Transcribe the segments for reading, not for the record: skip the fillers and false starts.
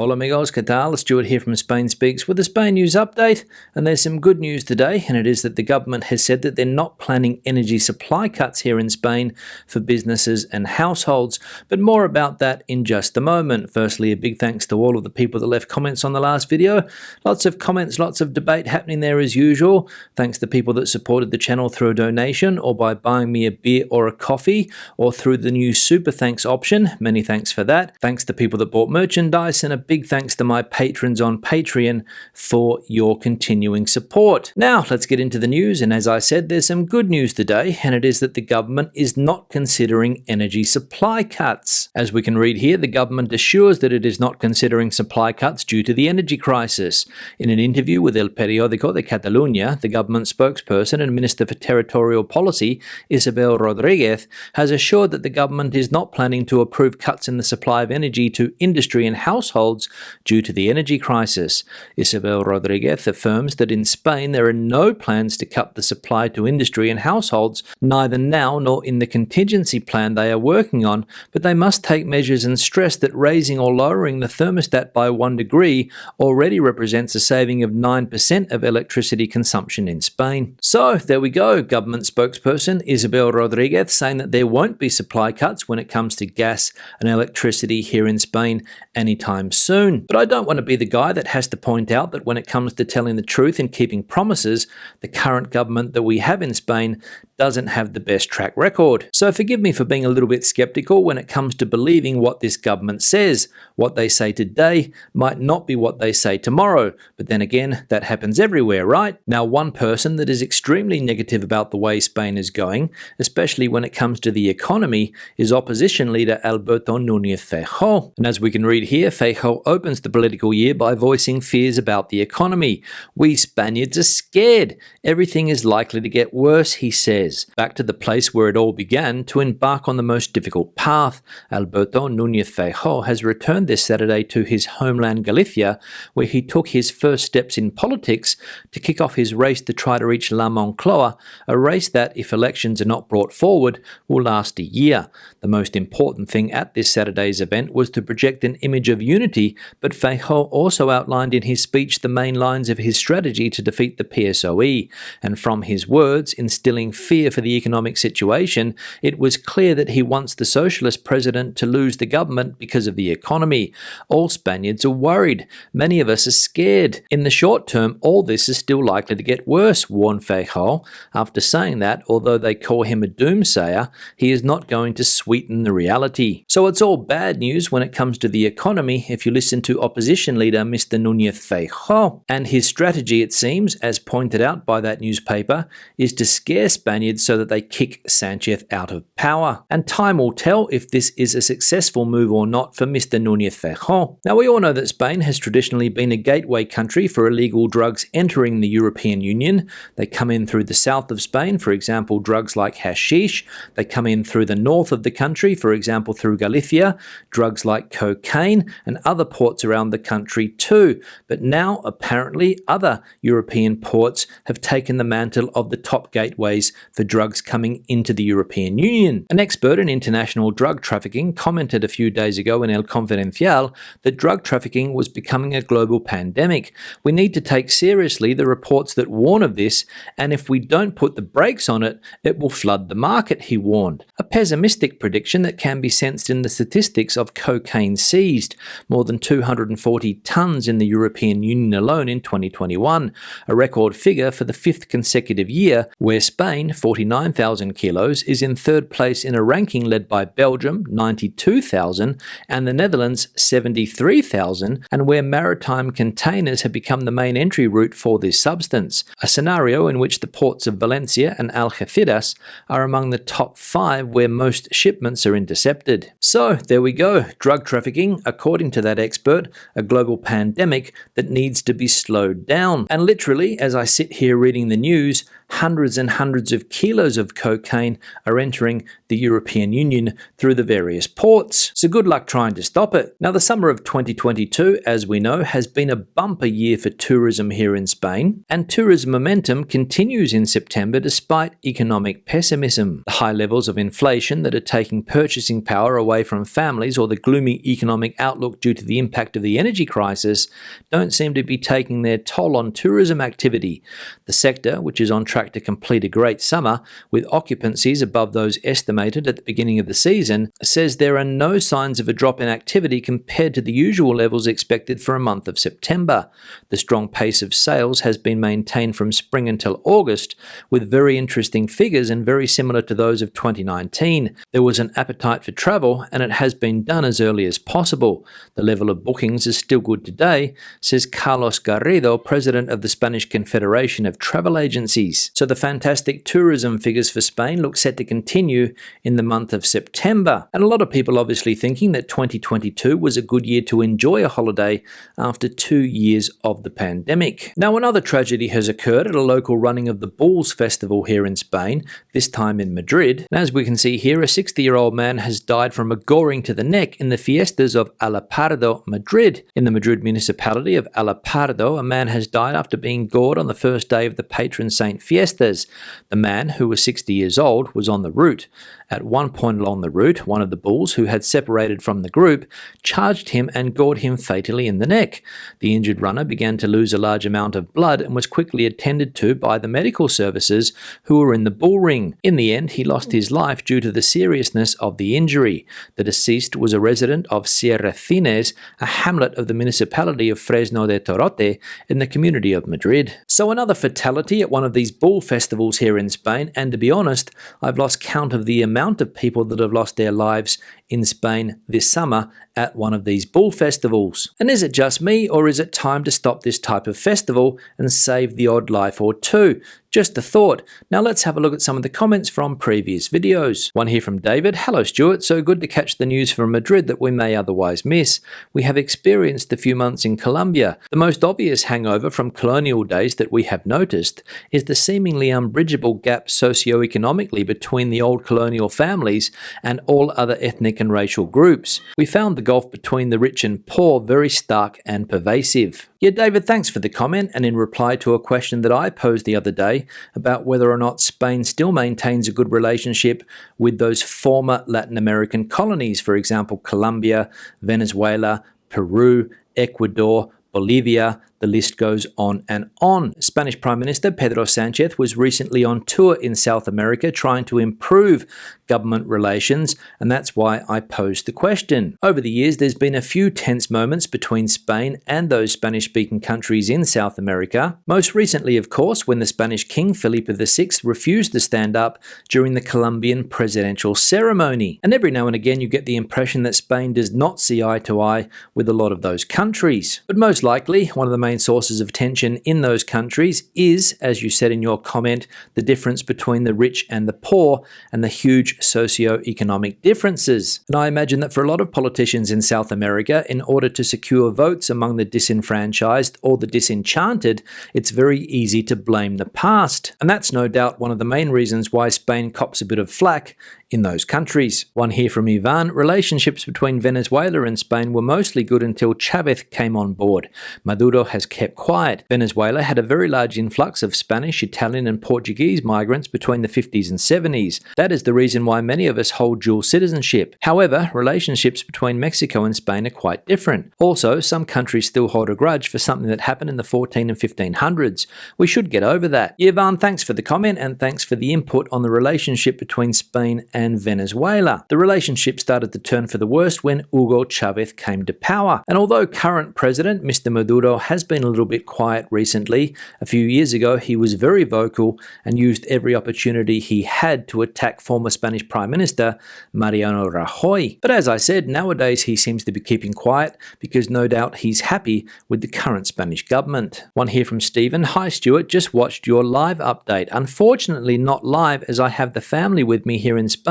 Hola amigos, ¿qué tal? Stuart here from Spain Speaks with a Spain news update, and there's some good news today, and it is that the government has said that they're not planning energy supply cuts here in Spain for businesses and households, but more about that in just a moment. Firstly, a big thanks to all of the people that left comments on the last video. Lots of comments, lots of debate happening there as usual. Thanks to people that supported the channel through a donation or by buying me a beer or a coffee or through the new super thanks option. Many thanks for that. Thanks to people that bought merchandise, and a big thanks to my patrons on Patreon for your continuing support. Now, let's get into the news, and as I said, there's some good news today, and it is that the government is not considering energy supply cuts. As we can read here, the government assures that it is not considering supply cuts due to the energy crisis. In an interview with El Periódico de Catalunya, the government spokesperson and Minister for Territorial Policy, Isabel Rodríguez, has assured that the government is not planning to approve cuts in the supply of energy to industry and households due to the energy crisis. Isabel Rodríguez affirms that in Spain there are no plans to cut the supply to industry and households, neither now nor in the contingency plan they are working on, but they must take measures and stress that raising or lowering the thermostat by 1 degree already represents a saving of 9% of electricity consumption in Spain. So there we go, government spokesperson Isabel Rodríguez saying that there won't be supply cuts when it comes to gas and electricity here in Spain anytime soon. But I don't want to be the guy that has to point out that when it comes to telling the truth and keeping promises, the current government that we have in Spain doesn't have the best track record. So forgive me for being a little bit skeptical when it comes to believing what this government says. What they say today might not be what they say tomorrow, but then again, that happens everywhere, right? Now, one person that is extremely negative about the way Spain is going, especially when it comes to the economy, is opposition leader Alberto Núñez Feijóo. And as we can read here, Feijóo opens the political year by voicing fears about the economy. "We Spaniards are scared. Everything is likely to get worse," he says. Back to the place where it all began to embark on the most difficult path. Alberto Núñez Feijóo has returned this Saturday to his homeland Galicia, where he took his first steps in politics to kick off his race to try to reach La Moncloa, a race that, if elections are not brought forward, will last a year. The most important thing at this Saturday's event was to project an image of unity, but Feijóo also outlined in his speech the main lines of his strategy to defeat the PSOE, and from his words, instilling fear for the economic situation, it was clear that he wants the socialist president to lose the government because of the economy. "All Spaniards are worried. Many of us are scared. In the short term, all this is still likely to get worse," warned Feijóo. After saying that, although they call him a doomsayer, he is not going to sweeten the reality. So it's all bad news when it comes to the economy if you listen to opposition leader Mr. Núñez Feijóo. And his strategy, it seems, as pointed out by that newspaper, is to scare Spaniards so that they kick Sanchez out of power. And time will tell if this is a successful move or not for Mr. Núñez Feijóo. Now, we all know that Spain has traditionally been a gateway country for illegal drugs entering the European Union. They come in through the south of Spain, for example, drugs like hashish. They come in through the north of the country, for example, through Galicia, drugs like cocaine, and other ports around the country too. But now, apparently, other European ports have taken the mantle of the top gateways for drugs coming into the European Union. An expert in international drug trafficking commented a few days ago in El Confidencial that drug trafficking was becoming a global pandemic. "We need to take seriously the reports that warn of this, and if we don't put the brakes on it, it will flood the market," he warned. A pessimistic prediction that can be sensed in the statistics of cocaine seized, more than 240 tons in the European Union alone in 2021, a record figure for the 5th consecutive year, where Spain, 49,000 kilos, is in third place in a ranking led by Belgium, 92,000, and the Netherlands, 73,000, and where maritime containers have become the main entry route for this substance, a scenario in which the ports of Valencia and Algeciras are among the top 5 where most shipments are intercepted. So there we go, drug trafficking, according to that expert, a global pandemic that needs to be slowed down. And literally, as I sit here reading the news, hundreds and hundreds of kilos of cocaine are entering the European Union through the various ports. So good luck trying to stop it. Now, the summer of 2022, as we know, has been a bumper year for tourism here in Spain, and tourism momentum continues in September despite economic pessimism. The high levels of inflation that are taking purchasing power away from families, or the gloomy economic outlook due to the impact of the energy crisis, don't seem to be taking their toll on tourism activity. The sector, which is on track to complete a great summer with occupancies above those estimated at the beginning of the season, says there are no signs of a drop in activity compared to the usual levels expected for a month of September. The strong pace of sales has been maintained from spring until August, with very interesting figures and very similar to those of 2019. There was an appetite for travel, and it has been done as early as possible. The level of bookings is still good today, says Carlos Garrido, president of the Spanish Confederation of Travel Agencies. So the fantastic tourism figures for Spain look set to continue in the month of September. And a lot of people obviously thinking that 2022 was a good year to enjoy a holiday after 2 years of the pandemic. Now, another tragedy has occurred at a local running of the Bulls Festival here in Spain, this time in Madrid. And as we can see here, a 60-year-old man has died from a goring to the neck in the fiestas of Alapardo, Madrid. In the Madrid municipality of Alapardo, a man has died after being gored on the first day of the patron saint fiestas. The man, who was 60 years old, was on the route. At one point along the route, one of the bulls, who had separated from the group, charged him and gored him fatally in the neck. The injured runner began to lose a large amount of blood and was quickly attended to by the medical services who were in the bull ring. In the end, he lost his life due to the seriousness of the injury. The deceased was a resident of Sierrecines, a hamlet of the municipality of Fresno de Torote in the community of Madrid. So another fatality at one of these bull festivals here in Spain, and to be honest, I've lost count of the amount of people that have lost their lives in Spain this summer at one of these bull festivals. And is it just me, or is it time to stop this type of festival and save the odd life or two? Just a thought. Now let's have a look at some of the comments from previous videos. One here from David. Hello Stuart, so good to catch the news from Madrid that we may otherwise miss. We have experienced a few months in Colombia. The most obvious hangover from colonial days that we have noticed is the seemingly unbridgeable gap socio-economically between the old colonial families and all other ethnic and racial groups. We found the gulf between the rich and poor very stark and pervasive. Yeah, David, thanks for the comment, and in reply to a question that I posed the other day about whether or not Spain still maintains a good relationship with those former Latin American colonies, for example, Colombia, Venezuela, Peru, Ecuador, Bolivia, the list goes on and on. Spanish Prime Minister Pedro Sánchez was recently on tour in South America trying to improve government relations, and that's why I posed the question. Over the years, there's been a few tense moments between Spain and those Spanish-speaking countries in South America. Most recently, of course, when the Spanish King Felipe VI refused to stand up during the Colombian presidential ceremony. And every now and again, you get the impression that Spain does not see eye to eye with a lot of those countries. But most likely, one of the main sources of tension in those countries is, as you said in your comment, the difference between the rich and the poor and the huge socio-economic differences. And I imagine that for a lot of politicians in South America, in order to secure votes among the disenfranchised or the disenchanted, it's very easy to blame the past. And that's no doubt one of the main reasons why Spain cops a bit of flack in those countries. One here from Ivan. Relationships between Venezuela and Spain were mostly good until Chavez came on board. Maduro has kept quiet. Venezuela had a very large influx of Spanish, Italian and Portuguese migrants between the 50s and 70s. That is the reason why many of us hold dual citizenship. However, relationships between Mexico and Spain are quite different. Also, some countries still hold a grudge for something that happened in the 14 and 1500s. We should get over that. Ivan, thanks for the comment and thanks for the input on the relationship between Spain and Venezuela. The relationship started to turn for the worst when Hugo Chavez came to power. And although current president Mr. Maduro has been a little bit quiet recently, a few years ago he was very vocal and used every opportunity he had to attack former Spanish Prime Minister Mariano Rajoy. But as I said, nowadays he seems to be keeping quiet because no doubt he's happy with the current Spanish government. One here from Stephen. Hi Stuart, just watched your live update. Unfortunately not live as I have the family with me here in Spain,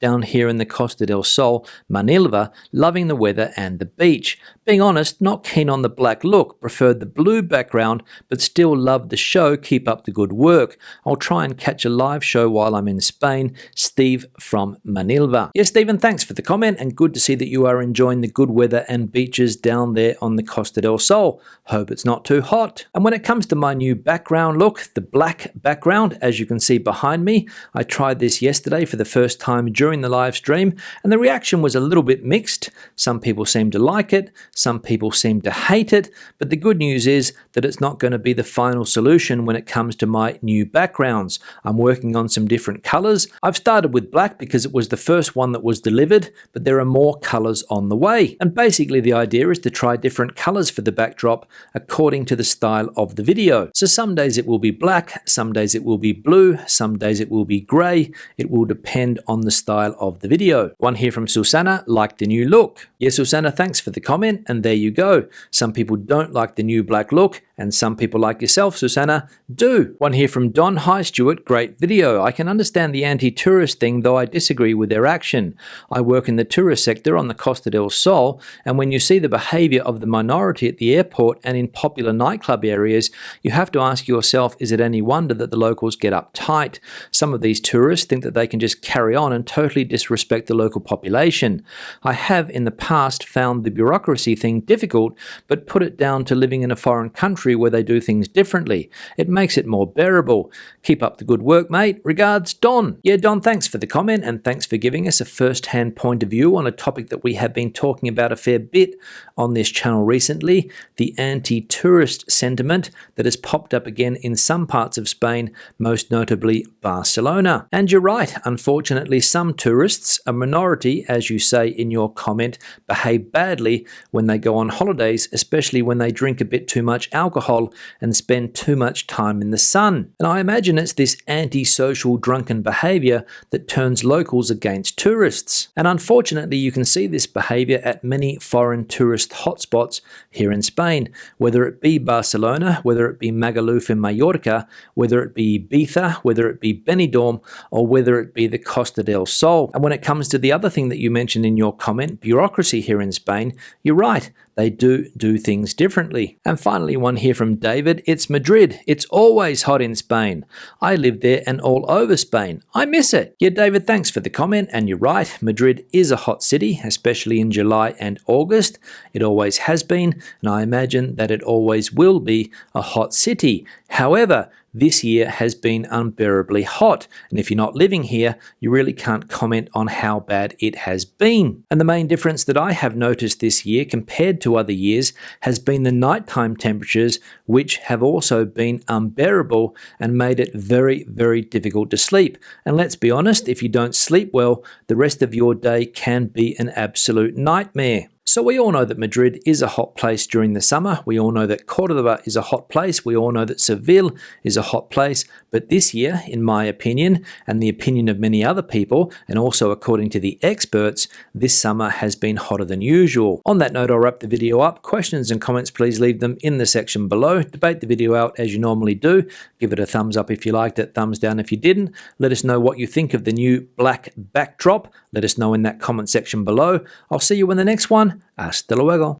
down here in the Costa del Sol, Manilva, loving the weather and the beach. Being honest, not keen on the black look, preferred the blue background, but still love the show. Keep up the good work. I'll try and catch a live show while I'm in Spain. Steve from Manilva. Yes, Stephen, thanks for the comment, and good to see that you are enjoying the good weather and beaches down there on the Costa del Sol. Hope it's not too hot. And when it comes to my new background look, the black background, as you can see behind me, I tried this yesterday for the first time during the live stream, and the reaction was a little bit mixed. Some people seem to like it, some people seem to hate it, but the good news is that it's not going to be the final solution when it comes to my new backgrounds. I'm working on some different colors. I've started with black because it was the first one that was delivered, but there are more colors on the way. And basically the idea is to try different colors for the backdrop according to the style of the video. So some days it will be black, some days it will be blue, some days it will be grey. It will depend on the style of the video. One here from Susanna, like the new look. Yes, Susanna, thanks for the comment, and there you go. Some people don't like the new black look, and some people like yourself, Susanna, do. One here from Don. Hi, Stuart. Great video. I can understand the anti-tourist thing, though I disagree with their action. I work in the tourist sector on the Costa del Sol, and when you see the behaviour of the minority at the airport and in popular nightclub areas, you have to ask yourself, is it any wonder that the locals get uptight? Some of these tourists think that they can just carry on and totally disrespect the local population. I have in the past found the bureaucracy thing difficult, but put it down to living in a foreign country where they do things differently. It makes it more bearable. Keep up the good work, mate. Regards, Don. Yeah, Don, thanks for the comment, and thanks for giving us a first-hand point of view on a topic that we have been talking about a fair bit on this channel recently, the anti-tourist sentiment that has popped up again in some parts of Spain, most notably Barcelona. And you're right, unfortunately, some tourists, a minority, as you say in your comment, behave badly when they go on holidays, especially when they drink a bit too much alcohol and spend too much time in the sun. And I imagine it's this antisocial drunken behaviour that turns locals against tourists. And unfortunately, you can see this behaviour at many foreign tourist hotspots here in Spain, whether it be Barcelona, whether it be Magaluf in Mallorca, whether it be Ibiza, whether it be Benidorm, or whether it be the Costa del Sol. And when it comes to the other thing that you mentioned in your comment, bureaucracy here in Spain, you're right. They do things differently. And finally, one here from David. It's Madrid. It's always hot in Spain. I live there and all over Spain. I miss it. Yeah, David, thanks for the comment. And you're right. Madrid is a hot city, especially in July and August. It always has been, and I imagine that it always will be a hot city. However, this year has been unbearably hot, and if you're not living here, you really can't comment on how bad it has been. And the main difference that I have noticed this year compared to other years has been the nighttime temperatures, which have also been unbearable and made it very, very difficult to sleep. And let's be honest, if you don't sleep well, the rest of your day can be an absolute nightmare. So we all know that Madrid is a hot place during the summer. We all know that Cordoba is a hot place. We all know that Seville is a hot place. But this year, in my opinion, and the opinion of many other people, and also according to the experts, this summer has been hotter than usual. On that note, I'll wrap the video up. Questions and comments, please leave them in the section below. Debate the video out as you normally do. Give it a thumbs up if you liked it, thumbs down if you didn't. Let us know what you think of the new black backdrop. Let us know in that comment section below. I'll see you in the next one. Hasta luego.